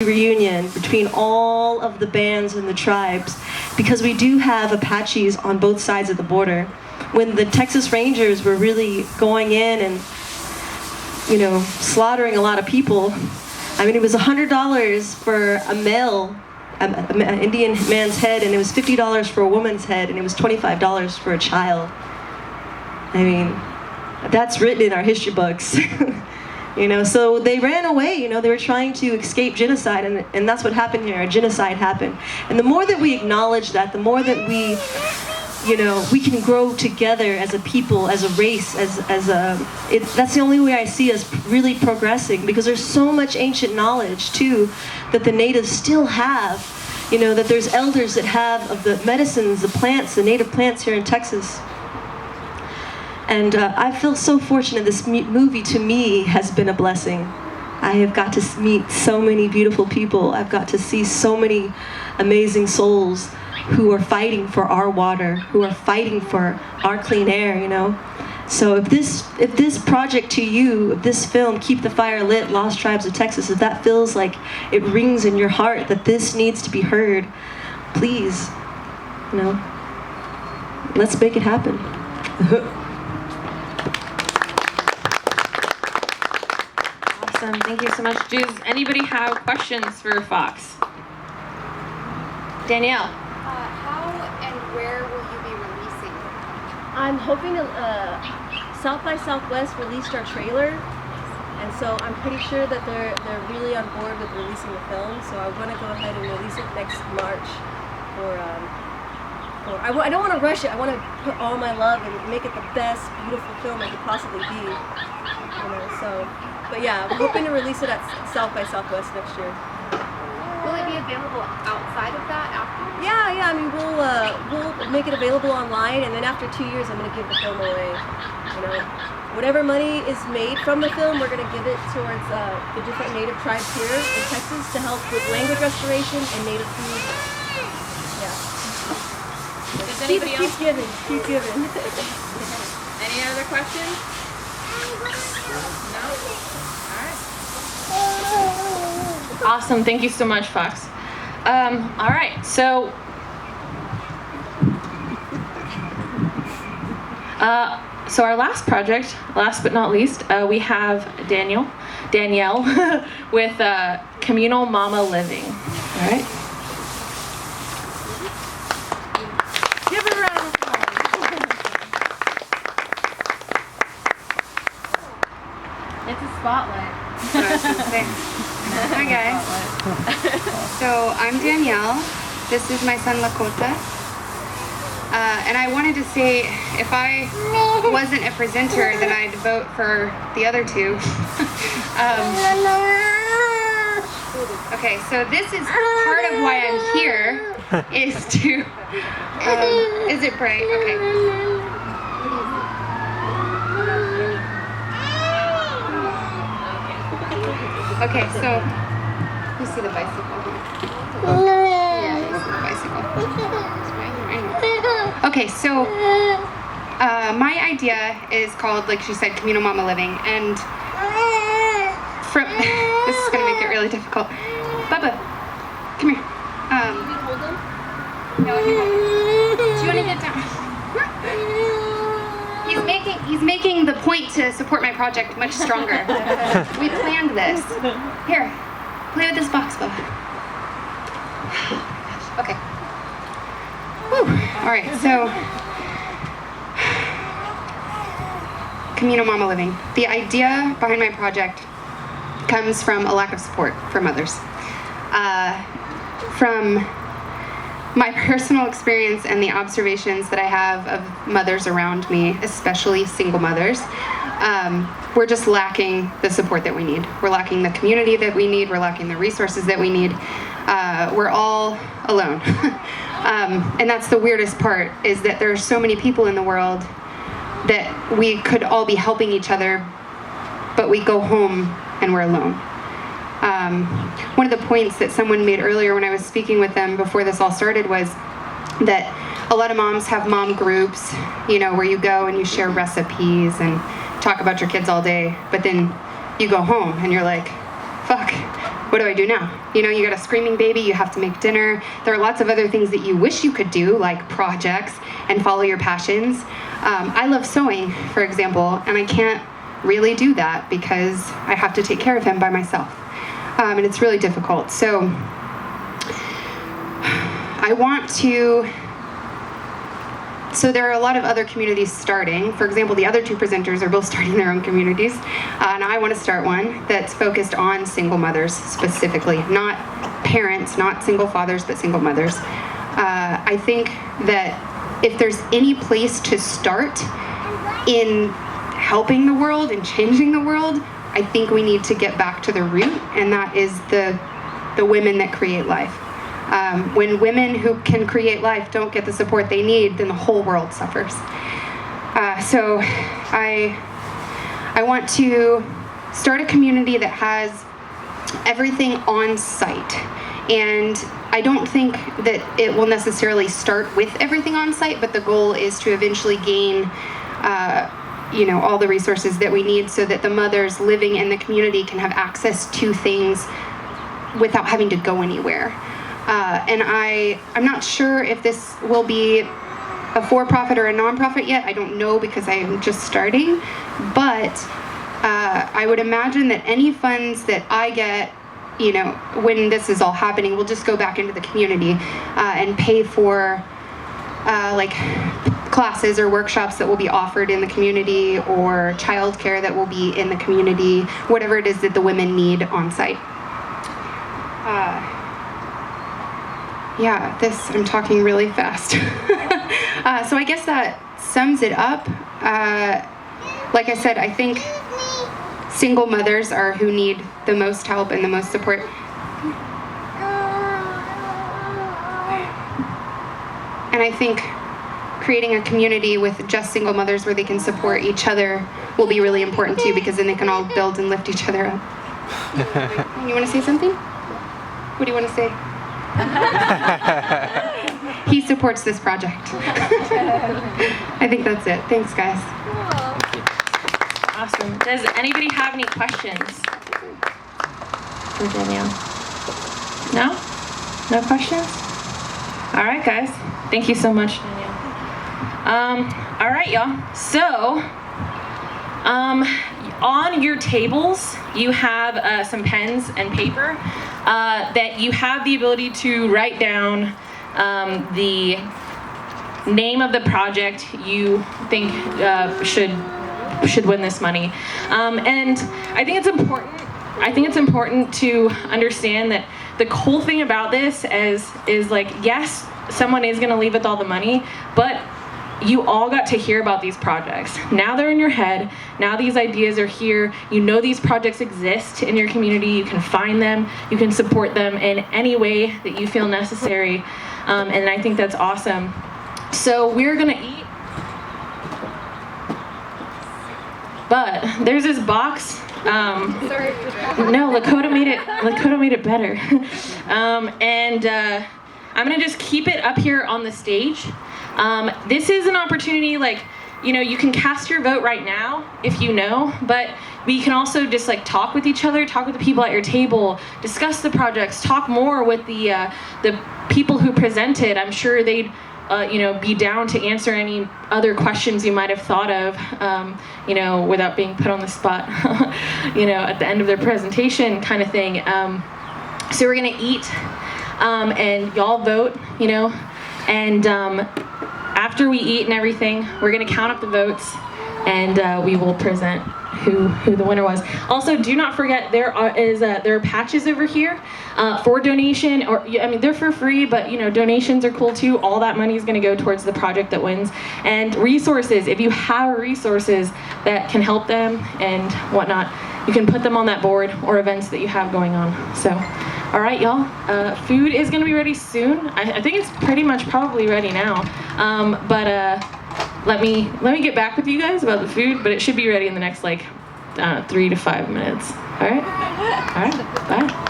reunion between all of the bands and the tribes, because we do have Apaches on both sides of the border. When the Texas Rangers were really going in and, slaughtering a lot of people, I mean, it was $100 for a male, an Indian man's head, and it was $50 for a woman's head, and it was $25 for a child. I mean, that's written in our history books. So they ran away, they were trying to escape genocide, and that's what happened here. A genocide happened. And the more that we acknowledge that, the more that we can grow together as a people, as a race, that's the only way I see us really progressing, because there's so much ancient knowledge, too, that the natives still have, that there's elders that have of the medicines, the plants, the native plants here in Texas. And I feel so fortunate. This movie, to me, has been a blessing. I have got to meet so many beautiful people. I've got to see so many amazing souls who are fighting for our water, who are fighting for our clean air, So if this project to you, if this film, Keep the Fire Lit, Lost Tribes of Texas, if that feels like it rings in your heart that this needs to be heard, please, let's make it happen. Awesome, thank you so much. Does anybody have questions for Fox? Danielle. How and where will you be releasing? I'm hoping to, South by Southwest released our trailer, and so I'm pretty sure that they're really on board with releasing the film. So I want to go ahead and release it next March. I don't want to rush it. I want to put all my love and make it the best, beautiful film it could possibly be. But yeah, I'm hoping to release it at South by Southwest next year. Will it be available outside of that after? Yeah. I mean, we'll make it available online, and then after 2 years, I'm gonna give the film away. Whatever money is made from the film, we're gonna give it towards the different Native tribes here in Texas to help with language restoration and Native food. Yeah. Does anybody else? Keep giving. Any other questions? No? Alright. Awesome, thank you so much, Fox. Alright, so our last project, last but not least, we have Danielle with Communal Mama Living. Alright. Give it a round of It's a spotlight. Hi guys. So I'm Danielle. This is my son Lakota. And I wanted to say, if I wasn't a presenter, then I'd vote for the other two. Okay, so this is part of why I'm here, is to, is it bright? Okay. Okay, so you see the bicycle? Yeah, you see the bicycle. Okay, so my idea is called, like she said, Communal Mama Living, and this is gonna make it really difficult. Bubba, come here. Can we hold them? No, he won't. Do you want to get down? He's making the point to support my project much stronger. We planned this. Here, play with this box, Bubba. Okay. Whew. All right, so Communal Mama Living. The idea behind my project comes from a lack of support for mothers. From my personal experience and the observations that I have of mothers around me, especially single mothers, we're just lacking the support that we need. We're lacking the community that we need. We're lacking the resources that we need. We're all alone. And that's the weirdest part, is that there are so many people in the world that we could all be helping each other, but we go home and we're alone. One of the points that someone made earlier when I was speaking with them before this all started was that a lot of moms have mom groups, where you go and you share recipes and talk about your kids all day, but then you go home and you're like, fuck, what do I do now? You know, you got a screaming baby, you have to make dinner. There are lots of other things that you wish you could do, like projects and follow your passions. I love sewing, for example, and I can't really do that because I have to take care of him by myself. And it's really difficult. So I want to, so there are a lot of other communities starting. For example, the other two presenters are both starting their own communities. And I want to start one that's focused on single mothers specifically, not parents, not single fathers, but single mothers. I think that if there's any place to start in helping the world and changing the world, I think we need to get back to the root, and that is the women that create life. When women who can create life don't get the support they need, then the whole world suffers. So I want to start a community that has everything on site. And I don't think that it will necessarily start with everything on site, but the goal is to eventually gain all the resources that we need so that the mothers living in the community can have access to things without having to go anywhere. And I'm not sure if this will be a for-profit or a non-profit yet. I don't know because I am just starting. But I would imagine that any funds that I get, when this is all happening, will just go back into the community and pay for like classes or workshops that will be offered in the community, or childcare that will be in the community, whatever it is that the women need on site. I'm talking really fast. So I guess that sums it up. Like I said, I think single mothers are who need the most help and the most support. And I think creating a community with just single mothers where they can support each other will be really important too, because then they can all build and lift each other up. You want to say something? What do you want to say? He supports this project. I think that's it. Thanks, guys. Awesome. Does anybody have any questions for Danielle? No? No questions? All right, guys. Thank you so much, Danielle. All right, y'all. So, on your tables, you have some pens and paper that you have the ability to write down the name of the project you think should win this money. And I think it's important. I think it's important to understand that the cool thing about this is like, yes, someone is going to leave with all the money, but you all got to hear about these projects. Now they're in your head. Now these ideas are here. You know these projects exist in your community. You can find them. You can support them in any way that you feel necessary. And I think that's awesome. So we're going to eat. But there's this box. No, Lakota made it better. And I'm going to just keep it up here on the stage. This is an opportunity, you can cast your vote right now if you know, but we can also just talk with each other, talk with the people at your table, discuss the projects, talk more with the people who presented. I'm sure they'd be down to answer any other questions you might have thought of, without being put on the spot, at the end of their presentation kind of thing. So we're gonna eat, and y'all vote, and after we eat and everything, we're gonna count up the votes, and we will present who the winner was. Also, do not forget there are patches over here for donation, they're for free, but donations are cool too. All that money is going to go towards the project that wins. And resources, if you have resources that can help them and whatnot, you can put them on that board or events that you have going on. So, all right, y'all. Food is going to be ready soon. I think it's pretty much probably ready now. Let me get back with you guys about the food, but it should be ready in the next 3 to 5 minutes. All right? Bye.